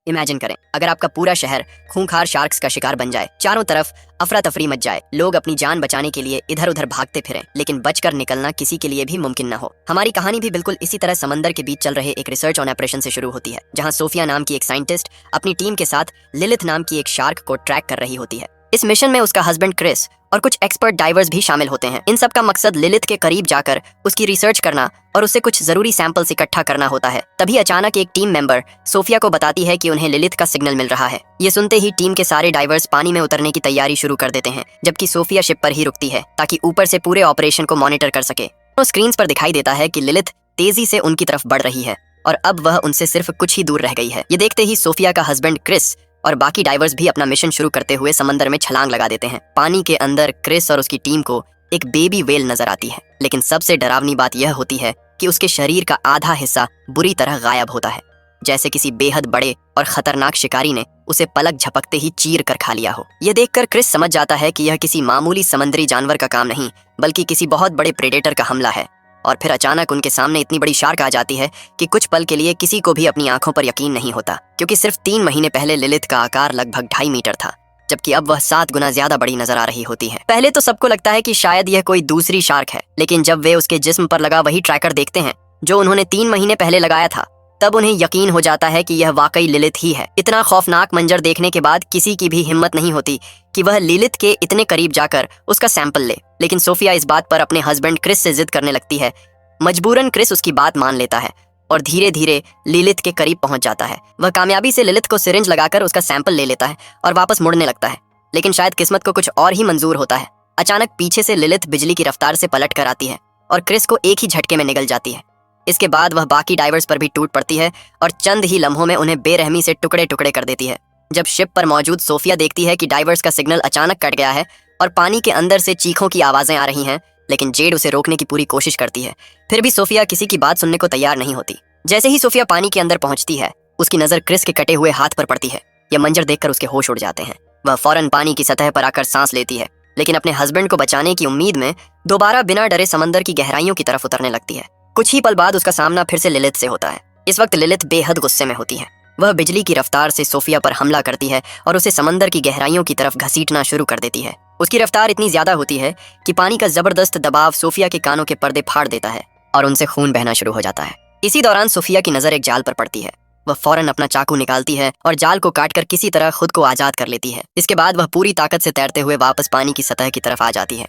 Imagine करें, अगर आपका पूरा शहर खूंखार शार्क्स का शिकार बन जाए, चारों तरफ अफरा तफरी मच जाए, लोग अपनी जान बचाने के लिए इधर उधर भागते फिरें, लेकिन बचकर निकलना किसी के लिए भी मुमकिन न हो। हमारी कहानी भी बिल्कुल इसी तरह समंदर के बीच चल रहे एक रिसर्च ऑन ऑपरेशन से शुरू होती है, जहां सोफिया नाम की एक साइंटिस्ट अपनी टीम के साथ लिलिथ नाम की एक शार्क को ट्रैक कर रही होती है। इस मिशन में उसका हस्बैंड क्रिस और कुछ एक्सपर्ट डाइवर्स भी शामिल होते हैं। इन सब का मकसद लिलिथ के करीब जाकर उसकी रिसर्च करना और उससे कुछ जरूरी सैंपल्स इकट्ठा करना होता है। तभी अचानक एक टीम मेंबर सोफिया को बताती है कि उन्हें लिलिथ का सिग्नल मिल रहा है। ये सुनते ही टीम के सारे डाइवर्स पानी में उतरने की तैयारी शुरू कर देते हैं, जबकि सोफिया शिप पर ही रुकती है ताकि ऊपर से पूरे ऑपरेशन को मॉनिटर कर सके। तो स्क्रीन पर दिखाई देता है कि लिलिथ तेजी से उनकी तरफ बढ़ रही है और अब वह उनसे सिर्फ कुछ ही दूर रह गई है। ये देखते ही सोफिया का हस्बैंड क्रिस और बाकी डाइवर्स भी अपना मिशन शुरू करते हुए समंदर में छलांग लगा देते हैं। पानी के अंदर क्रिस और उसकी टीम को एक बेबी वेल नजर आती है, लेकिन सबसे डरावनी बात यह होती है कि उसके शरीर का आधा हिस्सा बुरी तरह गायब होता है, जैसे किसी बेहद बड़े और खतरनाक शिकारी ने उसे पलक झपकते ही चीर कर खा लिया हो। यह देखकर क्रिस समझ जाता है कि यह किसी मामूली समुद्री जानवर का काम नहीं, बल्कि किसी बहुत बड़े प्रेडेटर का हमला है। और फिर अचानक उनके सामने इतनी बड़ी शार्क आ जाती है कि कुछ पल के लिए किसी को भी अपनी आंखों पर यकीन नहीं होता, क्योंकि सिर्फ 3 महीने पहले लिलिथ का आकार लगभग 2.5 मीटर था, जबकि अब वह 7 गुना ज्यादा बड़ी नजर आ रही होती है। पहले तो सबको लगता है कि शायद यह कोई दूसरी शार्क है, लेकिन जब वे उसके जिस्म पर लगा वही ट्रैकर देखते हैं जो उन्होंने 3 महीने पहले लगाया था, तब उन्हें यकीन हो जाता है कि यह वाकई लिलिथ ही है। इतना खौफनाक मंजर देखने के बाद किसी की भी हिम्मत नहीं होती कि वह लिलिथ के इतने करीब जाकर उसका सैंपल ले, लेकिन सोफिया इस बात पर अपने हस्बैंड क्रिस से जिद करने लगती है। मजबूरन क्रिस उसकी बात मान लेता है और धीरे धीरे लिलिथ के करीब पहुंच जाता है। वह कामयाबी से लिलिथ को सिरिंज लगाकर उसका सैंपल ले लेता है और वापस मुड़ने लगता है, लेकिन शायद किस्मत को कुछ और ही मंजूर होता है। अचानक पीछे से लिलिथ बिजली की रफ्तार से पलट कर आती है और क्रिस को एक ही झटके में निगल जाती है। इसके बाद वह बाकी डाइवर्स पर भी टूट पड़ती है और चंद ही लम्हों में उन्हें बेरहमी से टुकड़े टुकड़े कर देती है। जब शिप पर मौजूद सोफिया देखती है कि डाइवर्स का सिग्नल अचानक कट गया है और पानी के अंदर से चीखों की आवाजें आ रही हैं, लेकिन जेड उसे रोकने की पूरी कोशिश करती है, फिर भी सोफिया किसी की बात सुनने को तैयार नहीं होती। जैसे ही सोफिया पानी के अंदर पहुंचती है, उसकी नजर क्रिस के कटे हुए हाथ पर पड़ती है। यह मंजर देखकर उसके होश उड़ जाते हैं। वह फौरन पानी की सतह पर आकर सांस लेती है, लेकिन अपने हस्बैंड को बचाने की उम्मीद में दोबारा बिना डरे समंदर की गहराइयों की तरफ उतरने लगती है। कुछ ही पल बाद उसका सामना फिर से लिलिथ से होता है। इस वक्त लिलिथ बेहद गुस्से में होती है। वह बिजली की रफ्तार से सोफिया पर हमला करती है और उसे समंदर की गहराइयों की तरफ घसीटना शुरू कर देती है। उसकी रफ्तार इतनी ज्यादा होती है कि पानी का जबरदस्त दबाव सोफिया के कानों के पर्दे फाड़ देता है और उनसे खून बहना शुरू हो जाता है। इसी दौरान सोफिया की नजर एक जाल पर पड़ती है। वह फौरन अपना चाकू निकालती है और जाल को काटकर किसी तरह खुद को आजाद कर लेती है। इसके बाद वह पूरी ताकत से तैरते हुए वापस पानी की सतह की तरफ आ जाती है।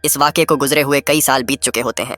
इस वाकये को गुजरे हुए कई साल बीत चुके होते हैं।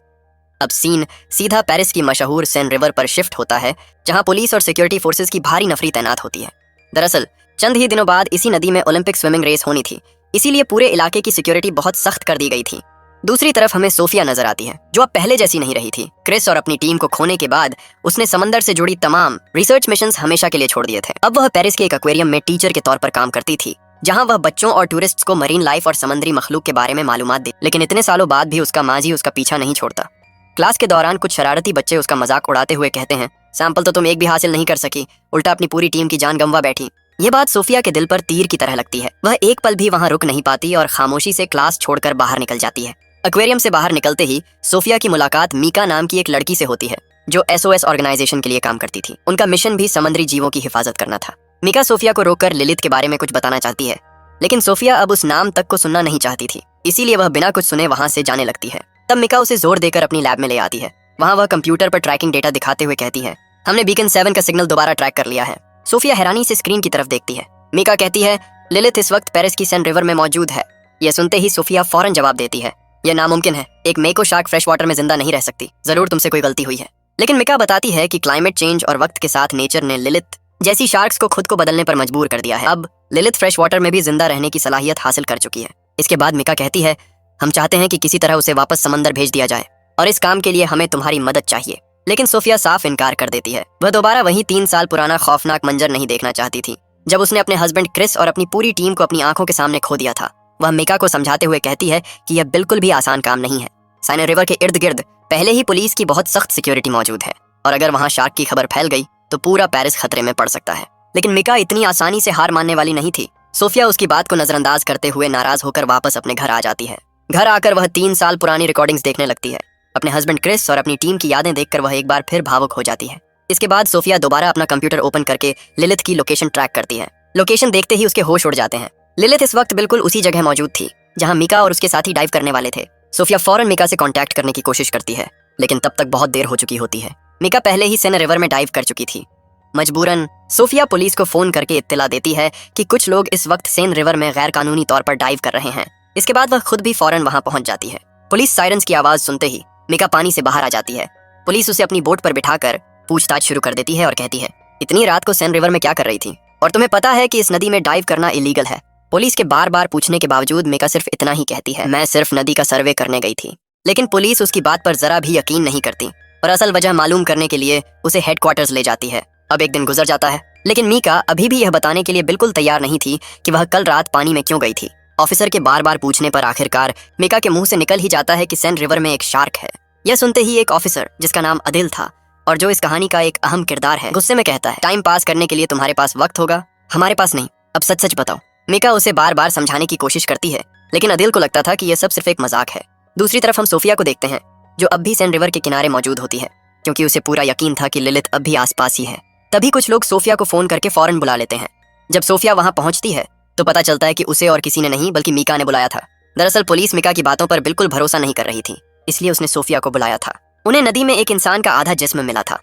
अब सीन सीधा पेरिस की मशहूर सेन रिवर पर शिफ्ट होता है, जहां पुलिस और सिक्योरिटी फोर्सेस की भारी नफरी तैनात होती है। दरअसल चंद ही दिनों बाद इसी नदी में ओलंपिक स्विमिंग रेस होनी थी, इसीलिए पूरे इलाके की सिक्योरिटी बहुत सख्त कर दी गई थी। दूसरी तरफ हमें सोफिया नजर आती है, जो अब पहले जैसी नहीं रही थी। क्रिस और अपनी टीम को खोने के बाद उसने समंदर से जुड़ी तमाम रिसर्च मिशंस हमेशा के लिए छोड़ दिए थे। अब वह पेरिस के एक एक्वेरियम में टीचर के तौर पर काम करती थी, जहां वह बच्चों और टूरिस्ट्स को मरीन लाइफ और समुद्री मखलूक के बारे में मालूमात दी। लेकिन इतने सालों बाद भी उसका माजी उसका पीछा नहीं छोड़ता। क्लास के दौरान कुछ शरारती बच्चे उसका मजाक उड़ाते हुए कहते हैं, सैंपल तो तुम एक भी हासिल नहीं कर सकी, उल्टा अपनी पूरी टीम की जान गंवा बैठी। ये बात सोफिया के दिल पर तीर की तरह लगती है। वह एक पल भी वहां रुक नहीं पाती और खामोशी से क्लास छोड़कर बाहर निकल जाती है। एक्वेरियम से बाहर निकलते ही सोफिया की मुलाकात मीका नाम की एक लड़की से होती है, जो SOS ऑर्गेनाइजेशन के लिए काम करती थी। उनका मिशन भी समुद्री जीवों की हिफाजत करना था। मीका सोफिया को रोककर लिलिथ के बारे में कुछ बताना चाहती है, लेकिन सोफिया अब उस नाम तक को सुनना नहीं चाहती थी, इसीलिए वह बिना कुछ सुने वहां से जाने लगती है। तब मीका उसे जोर देकर अपनी लैब में ले आती है। वहां वह कंप्यूटर पर ट्रैकिंग डेटा दिखाते हुए कहती है, हमने बीकन 7 का सिग्नल दोबारा ट्रैक कर लिया है। सोफिया हैरानी से स्क्रीन की तरफ देखती है। मीका कहती है, लिलिथ इस वक्त पेरिस की सेन रिवर में मौजूद है। यह सुनते ही सोफिया फौरन जवाब देती है, यह नामुमकिन है। एक मेको शार्क फ्रेश वाटर में जिंदा नहीं रह सकती। जरूर तुमसे कोई गलती हुई है। लेकिन मीका बताती है कि क्लाइमेट चेंज और वक्त के साथ नेचर ने लिलिथ जैसी शार्क्स को खुद को बदलने पर मजबूर कर दिया है। अब लिलिथ फ्रेश वाटर में भी जिंदा रहने की सलाहियत हासिल कर चुकी है। इसके बाद मीका कहती है, हम चाहते हैं कि किसी तरह उसे वापस समंदर भेज दिया जाए और इस काम के लिए हमें तुम्हारी मदद चाहिए। लेकिन सोफिया साफ इनकार कर देती है। वह दोबारा वही 3 साल पुराना खौफनाक मंजर नहीं देखना चाहती थी, जब उसने अपने हस्बैंड क्रिस और अपनी पूरी टीम को अपनी आंखों के सामने खो दिया था। वह मीका को समझाते हुए कहती है कि यह बिल्कुल भी आसान काम नहीं है। सेन रिवर के इर्द गिर्द पहले ही पुलिस की बहुत सख्त सिक्योरिटी मौजूद है और अगर वहां शार्क की खबर फैल गई तो पूरा पेरिस खतरे में पड़ सकता है। लेकिन मीका इतनी आसानी से हार मानने वाली नहीं थी। सोफिया उसकी बात को नजरअंदाज करते हुए नाराज होकर वापस अपने घर आ जाती है। घर आकर वह 3 साल पुरानी रिकॉर्डिंग्स देखने लगती है। अपने हस्बैंड क्रिस और अपनी टीम की यादें देखकर वह एक बार फिर भावुक हो जाती है। इसके बाद सोफिया दोबारा अपना कंप्यूटर ओपन करके लिलिथ की लोकेशन ट्रैक करती है। लोकेशन देखते ही उसके होश उड़ जाते हैं। लिलिथ इस वक्त बिल्कुल उसी जगह मौजूद थी जहां मीका और उसके साथी डाइव करने वाले थे। सोफिया फौरन मीका से कांटेक्ट करने की कोशिश करती है, लेकिन तब तक बहुत देर हो चुकी होती है। मीका पहले ही सेन रिवर में डाइव कर चुकी थी। मजबूरन सोफिया पुलिस को फोन करके इत्तला देती है कि कुछ लोग इस वक्त सेन रिवर में गैर कानूनी तौर पर डाइव कर रहे हैं। इसके बाद वह खुद भी फौरन वहां पहुंच जाती है। पुलिस सायरन्स की आवाज सुनते ही मीका पानी से बाहर आ जाती है। पुलिस उसे अपनी बोट पर बिठाकर पूछताछ शुरू कर देती है और कहती है, इतनी रात को सेन रिवर में क्या कर रही थी और तुम्हें पता है कि इस नदी में डाइव करना इलीगल है। पुलिस के बार बार पूछने के बावजूद मीका सिर्फ इतना ही कहती है, मैं सिर्फ नदी का सर्वे करने गई थी। लेकिन पुलिस उसकी बात पर जरा भी यकीन नहीं करती और असल वजह मालूम करने के लिए उसे हेडक्वार्टर्स ले जाती है। अब एक दिन गुजर जाता है, लेकिन मीका अभी भी यह बताने के लिए बिल्कुल तैयार नहीं थी कि वह कल रात पानी में क्यों गई थी। ऑफिसर के बार बार पूछने पर आखिरकार मीका के मुंह से निकल ही जाता है कि सेन रिवर में एक शार्क है। यह सुनते ही एक ऑफिसर जिसका नाम अदिल था और जो इस कहानी का एक अहम किरदार है, गुस्से में कहता है, टाइम पास करने के लिए तुम्हारे पास वक्त होगा, हमारे पास नहीं, अब सच सच बताओ। मीका उसे बार बार समझाने की कोशिश करती है, लेकिन अदिल को लगता था कि यह सब सिर्फ एक मजाक है। दूसरी तरफ हम सोफिया को देखते हैं, जो अब भी सेन रिवर के किनारे मौजूद होती है, क्योंकि उसे पूरा यकीन था कि लिलिथ अब भी आसपास ही है। तभी कुछ लोग सोफिया को फोन करके फौरन बुला लेते हैं। जब सोफिया वहां पहुंचती है तो पता चलता है कि उसे और किसी ने नहीं बल्कि मीका ने बुलाया था। दरअसल पुलिस मीका की बातों पर बिल्कुल भरोसा नहीं कर रही थी, इसलिए उसने सोफिया को बुलाया था। उन्हें नदी में एक इंसान का आधा जिस्म मिला था।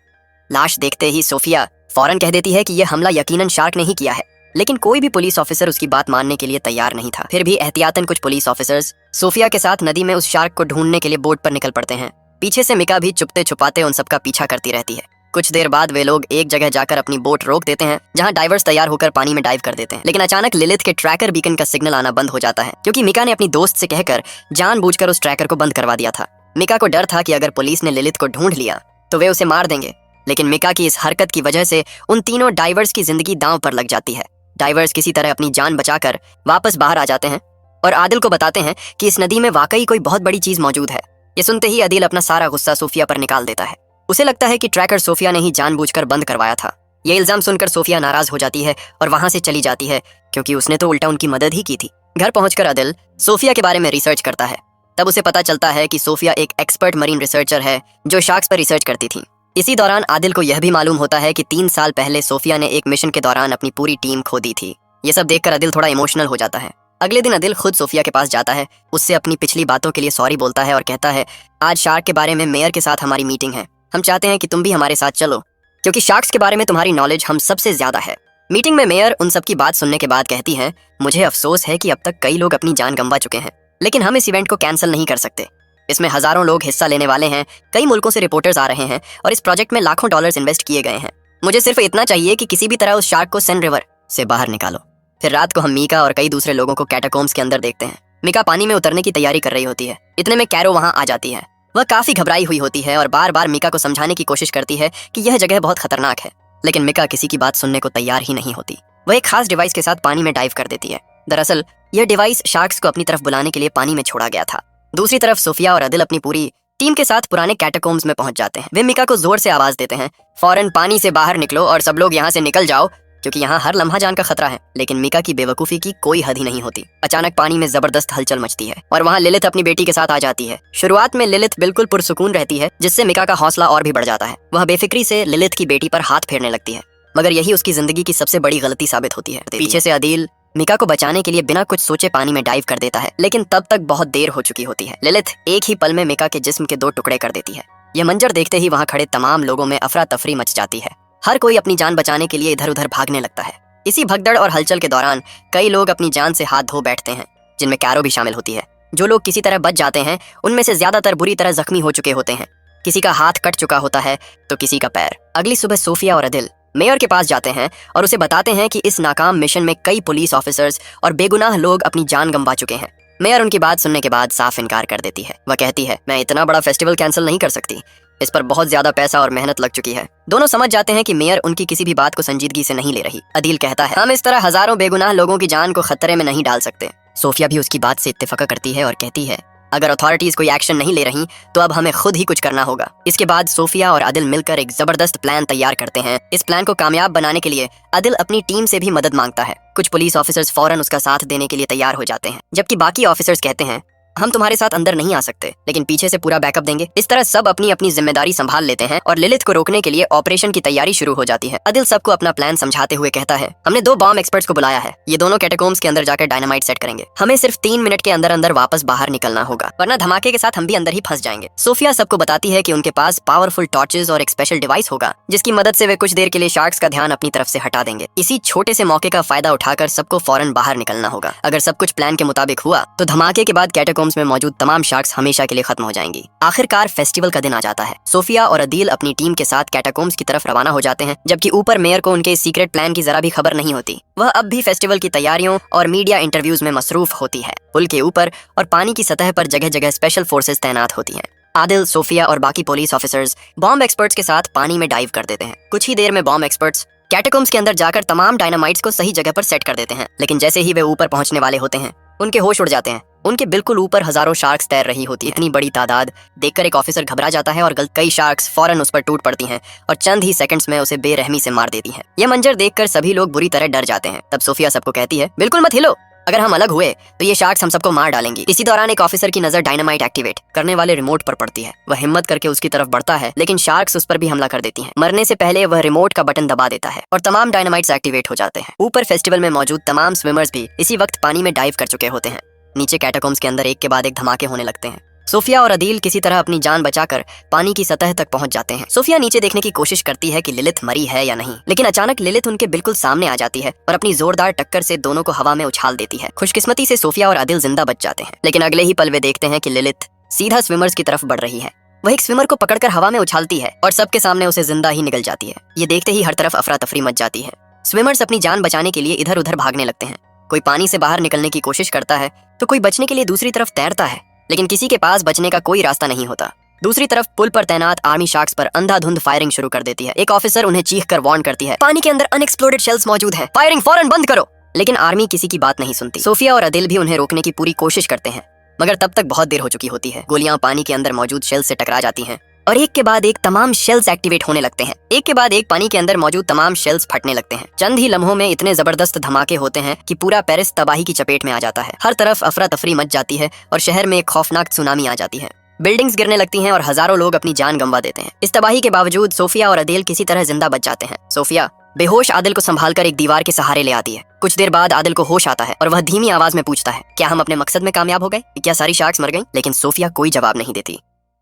लाश देखते ही सोफिया फौरन कह देती है कि यह हमला यकीनन शार्क ने ही किया है, लेकिन कोई भी पुलिस ऑफिसर उसकी बात मानने के लिए तैयार नहीं था। फिर भी एहतियातन कुछ पुलिस ऑफिसर्स सोफिया के साथ नदी में उस शार्क को ढूंढने के लिए बोट पर निकल पड़ते हैं। पीछे से मीका भी चुपते छुपाते उन सबका पीछा करती रहती है। कुछ देर बाद वे लोग एक जगह जाकर अपनी बोट रोक देते हैं, जहां डाइवर्स तैयार होकर पानी में डाइव कर देते हैं। लेकिन अचानक लिलिथ के ट्रैकर बीकन का सिग्नल आना बंद हो जाता है, क्योंकि मीका ने अपनी दोस्त से कहकर जानबूझकर उस ट्रैकर को बंद करवा दिया था। मीका को डर था कि अगर पुलिस ने लिलिथ को ढूंढ लिया तो वे उसे मार देंगे, लेकिन मीका की इस हरकत की वजह से उन तीनों डाइवर्स की जिंदगी दांव पर लग जाती है। डाइवर्स किसी तरह अपनी जान बचाकर वापस बाहर आ जाते हैं और आदिल को बताते हैं कि इस नदी में वाकई कोई बहुत बड़ी चीज मौजूद है। ये सुनते ही आदिल अपना सारा गुस्सा सोफिया पर निकाल देता है। उसे लगता है कि ट्रैकर सोफिया ने ही जानबूझकर बंद करवाया था। ये इल्जाम सुनकर सोफिया नाराज हो जाती है और वहां से चली जाती है, क्योंकि उसने तो उल्टा उनकी मदद ही की थी। घर पहुंचकर आदिल सोफिया के बारे में रिसर्च करता है। तब उसे पता चलता है कि सोफिया एक एक्सपर्ट मरीन रिसर्चर है जो शार्क्स पर रिसर्च करती थी। इसी दौरान आदिल को यह भी मालूम होता है कि 3 साल पहले सोफिया ने एक मिशन के दौरान अपनी पूरी टीम खो दी थी। ये सब देखकर आदिल थोड़ा इमोशनल हो जाता है। अगले दिन आदिल खुद सोफिया के पास जाता है, उससे अपनी पिछली बातों के लिए सॉरी बोलता है और कहता है, आज शार्क के बारे में मेयर के साथ हमारी मीटिंग है, हम चाहते हैं कि तुम भी हमारे साथ चलो, क्योंकि शार्क्स के बारे में तुम्हारी नॉलेज हम सबसे ज्यादा है। मीटिंग में मेयर उन सबकी बात सुनने के बाद कहती है, मुझे अफसोस है कि अब तक कई लोग अपनी जान गंवा चुके हैं, लेकिन हम इस इवेंट को कैंसिल नहीं कर सकते। इसमें हजारों लोग हिस्सा लेने वाले हैं, कई मुल्कों से रिपोर्टर्स आ रहे हैं और इस प्रोजेक्ट में लाखों डॉलर्स इन्वेस्ट किए गए हैं। मुझे सिर्फ इतना चाहिए कि किसी भी तरह उस शार्क को सेन रिवर से बाहर निकालो। फिर रात को हम मीका और कई दूसरे लोगों को कैटाकोम्स के अंदर देखते हैं। मीका पानी में उतरने की तैयारी कर रही होती है। इतने में कैरो वहां आ जाती है। वह काफी घबराई हुई होती है और बार बार मीका को समझाने की कोशिश करती है कि यह जगह बहुत खतरनाक है, लेकिन मीका किसी की बात सुनने को तैयार ही नहीं होती। वह एक खास डिवाइस के साथ पानी में डाइव कर देती है। दरअसल यह डिवाइस शार्क्स को अपनी तरफ बुलाने के लिए पानी में छोड़ा गया था। दूसरी तरफ सोफिया और आदिल अपनी पूरी टीम के साथ पुराने कैटाकोम्स में पहुंच जाते हैं। वे मीका को जोर से आवाज देते हैं, फौरन पानी से बाहर निकलो और सब लोग यहाँ से निकल जाओ, क्योंकि यहाँ हर लम्हा जान का खतरा है। लेकिन मीका की बेवकूफी की कोई हद ही नहीं होती। अचानक पानी में जबरदस्त हलचल मचती है और वहाँ लिलिथ अपनी बेटी के साथ आ जाती है। शुरुआत में लिलिथ बिल्कुल पुरसुकून रहती है, जिससे मीका का हौसला और भी बढ़ जाता है। वह बेफिक्री से लिलिथ की बेटी पर हाथ फेरने लगती है, मगर यही उसकी जिंदगी की सबसे बड़ी गलती साबित होती है। पीछे से आदिल मीका को बचाने के लिए बिना कुछ सोचे पानी में डाइव कर देता है, लेकिन तब तक बहुत देर हो चुकी होती है। लिलिथ एक ही पल में मीका के जिस्म के 2 टुकड़े कर देती है। यह मंजर देखते ही वहाँ खड़े तमाम लोगों में अफरा तफरी मच जाती है। हर कोई अपनी जान बचाने के लिए इधर उधर भागने लगता है। इसी भगदड़ और हलचल के दौरान कई लोग अपनी जान से हाथ धो बैठते हैं, जिनमें कैरो भी शामिल होती है। जो लोग किसी तरह बच जाते हैं उनमें से ज्यादातर बुरी तरह जख्मी हो चुके होते हैं। किसी का हाथ कट चुका होता है तो किसी का पैर। अगली सुबह सोफिया और आदिल मेयर के पास जाते हैं और उसे बताते हैं कि इस नाकाम मिशन में कई पुलिस ऑफिसर्स और बेगुनाह लोग अपनी जान गंवा चुके हैं। मेयर उनकी बात सुनने के बाद साफ इनकार कर देती है। वह कहती है, मैं इतना बड़ा फेस्टिवल कैंसिल नहीं कर सकती, इस पर बहुत ज्यादा पैसा और मेहनत लग चुकी है। दोनों समझ जाते हैं कि मेयर उनकी किसी भी बात को संजीदगी से नहीं ले रही। अदील कहता है, हम इस तरह हजारों बेगुनाह लोगों की जान को खतरे में नहीं डाल सकते। सोफिया भी उसकी बात से इत्तेफाक करती है और कहती है, अगर अथॉरिटीज कोई एक्शन नहीं ले रही तो अब हमें खुद ही कुछ करना होगा। इसके बाद सोफिया और आदिल मिलकर एक जबरदस्त प्लान तैयार करते हैं। इस प्लान को कामयाब बनाने के लिए आदिल अपनी टीम से भी मदद मांगता है। कुछ पुलिस ऑफिसर्स फौरन उसका साथ देने के लिए तैयार हो जाते हैं, जबकि बाकी ऑफिसर्स कहते हैं, हम तुम्हारे साथ अंदर नहीं आ सकते, लेकिन पीछे से पूरा बैकअप देंगे। इस तरह सब अपनी अपनी जिम्मेदारी संभाल लेते हैं और लिलिथ को रोकने के लिए ऑपरेशन की तैयारी शुरू हो जाती है। अदिल सबको अपना प्लान समझाते हुए कहता है, हमने 2 बॉम्ब एक्सपर्ट्स को बुलाया है, ये दोनों कैटाकोम्स के अंदर जाकर डायनामाइट सेट करेंगे। हमें सिर्फ 3 मिनट के अंदर अंदर वापस बाहर निकलना होगा, वरना धमाके के साथ हम भी अंदर ही फंस जाएंगे। सोफिया सबको बताती है कि उनके पास पावरफुल टॉर्चेस और एक स्पेशल डिवाइस होगा, जिसकी मदद से वे कुछ देर के लिए शार्क्स का ध्यान अपनी तरफ से हटा देंगे। इसी छोटे से मौके का फायदा उठाकर सबको फौरन बाहर निकलना होगा। अगर सब कुछ प्लान के मुताबिक हुआ तो धमाके के बाद कैटाकोम्स में मौजूद तमाम शार्क्स हमेशा के लिए खत्म हो जाएंगी। आखिरकार फेस्टिवल का दिन आ जाता है। सोफिया और अदील अपनी टीम के साथ कैटाकोम्स की तरफ रवाना हो जाते हैं, जबकि ऊपर मेयर को उनके सीक्रेट प्लान की जरा भी खबर नहीं होती। वह अब भी फेस्टिवल की तैयारियों और मीडिया इंटरव्यूज में मसरूफ होती है। पुल के ऊपर और पानी की सतह पर जगह जगह स्पेशल फोर्सेस तैनात होती हैं। आदिल, सोफिया और बाकी पुलिस ऑफिसर्स बॉम्ब एक्सपर्ट्स के साथ पानी में डाइव कर देते हैं। कुछ ही देर में बॉम्ब एक्सपर्ट्स कैटाकोम्स के अंदर जाकर तमाम डायनामाइट्स को सही जगह पर सेट कर देते हैं, लेकिन जैसे ही वे ऊपर पहुंचने वाले होते हैं, उनके होश उड़ जाते हैं। उनके बिल्कुल ऊपर हजारों शार्क्स तैर रही होती है। इतनी बड़ी तादाद देखकर एक ऑफिसर घबरा जाता है और कई शार्क्स फौरन उस पर टूट पड़ती हैं और चंद ही सेकंड्स में उसे बेरहमी से मार देती हैं। यह मंजर देखकर सभी लोग बुरी तरह डर जाते हैं। तब सोफिया सबको कहती है, बिल्कुल मत हिलो, अगर हम अलग हुए तो ये शार्क्स हम सबको मार डालेंगी। इसी दौरान एक ऑफिसर की नजर डायनामाइट एक्टिवेट करने वाले रिमोट पर पड़ती है। वह हिम्मत करके उसकी तरफ बढ़ता है, लेकिन शार्क्स उस पर भी हमला कर देती हैं। मरने से पहले वह रिमोट का बटन दबा देता है और तमाम डायनामाइट्स एक्टिवेट हो जाते हैं। ऊपर फेस्टिवल में मौजूद तमाम स्विमर्स भी इसी वक्त पानी में डाइव कर चुके होते हैं। नीचे कैटाकोम्स के अंदर एक के बाद एक धमाके होने लगते हैं। सोफिया और अदील किसी तरह अपनी जान बचाकर पानी की सतह तक पहुंच जाते हैं। सोफिया नीचे देखने की कोशिश करती है कि लिलिथ मरी है या नहीं, लेकिन अचानक लिलिथ उनके बिल्कुल सामने आ जाती है और अपनी जोरदार टक्कर से दोनों को हवा में उछाल देती है। खुशकिस्मती से सोफिया और अदील जिंदा बच जाते हैं, लेकिन अगले ही पल वे देखते हैं कि लिलिथ सीधा स्विमर्स की तरफ बढ़ रही है। वह एक स्विमर को पकड़कर हवा में उछालती है और सबके सामने उसे जिंदा ही निगल जाती है। ये देखते ही हर तरफ अफरा तफरी मच जाती है। स्विमर्स अपनी जान बचाने के लिए इधर उधर भागने लगते हैं। कोई पानी से बाहर निकलने की कोशिश करता है तो कोई बचने के लिए दूसरी तरफ तैरता है, लेकिन किसी के पास बचने का कोई रास्ता नहीं होता। दूसरी तरफ पुल पर तैनात आर्मी शार्क्स पर अंधाधुंध फायरिंग शुरू कर देती है। एक ऑफिसर उन्हें चीखकर वार्न करती है, पानी के अंदर अनएक्सप्लोडेड शेल्स मौजूद हैं, फायरिंग फौरन बंद करो। लेकिन आर्मी किसी की बात नहीं सुनती। सोफिया और अदिल भी उन्हें रोकने की पूरी कोशिश करते हैं, मगर तब तक बहुत देर हो चुकी होती है। गोलियां पानी के अंदर मौजूद शेल्स से टकरा जाती हैं और एक के बाद एक तमाम शेल्स एक्टिवेट होने लगते हैं। एक के बाद एक पानी के अंदर मौजूद तमाम शेल्स फटने लगते हैं। चंद ही लम्हों में इतने जबरदस्त धमाके होते हैं कि पूरा पेरिस तबाही की चपेट में आ जाता है। हर तरफ अफरा तफरी मच जाती है और शहर में एक खौफनाक सुनामी आ जाती है। बिल्डिंग्स गिरने लगती हैं और हजारों लोग अपनी जान गंवा देते हैं। इस तबाही के बावजूद सोफिया और अदील किसी तरह जिंदा बच जाते हैं। सोफिया बेहोश आदिल को संभालकर एक दीवार के सहारे ले आती है। कुछ देर बाद आदिल को होश आता है और वह धीमी आवाज में पूछता है, क्या हम अपने मकसद में कामयाब हो गए? क्या सारी शार्क्स मर गईं? लेकिन सोफिया कोई जवाब नहीं देती।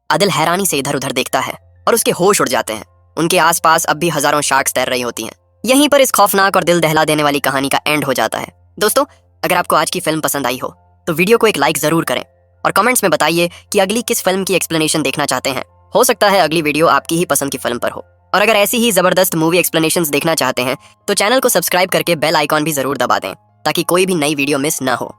आदिल हैरानी से इधर उधर देखता है और उसके होश उड़ जाते हैं। उनके आसपास अब भी हजारों शार्क्स तैर रही होती हैं। यहीं पर इस खौफनाक और दिल दहला देने वाली कहानी का एंड हो जाता है। दोस्तों, अगर आपको आज की फिल्म पसंद आई हो तो वीडियो को एक लाइक जरूर करें और कमेंट्स में बताइए कि अगली किस फिल्म की एक्सप्लेनेशन देखना चाहते हैं। हो सकता है अगली वीडियो आपकी ही पसंद की फिल्म पर हो। और अगर ऐसी ही जबरदस्त मूवी एक्सप्लेनेशंस देखना चाहते हैं तो चैनल को सब्सक्राइब करके बेल आइकॉन भी जरूर दबा दें, ताकि कोई भी नई वीडियो मिस ना हो।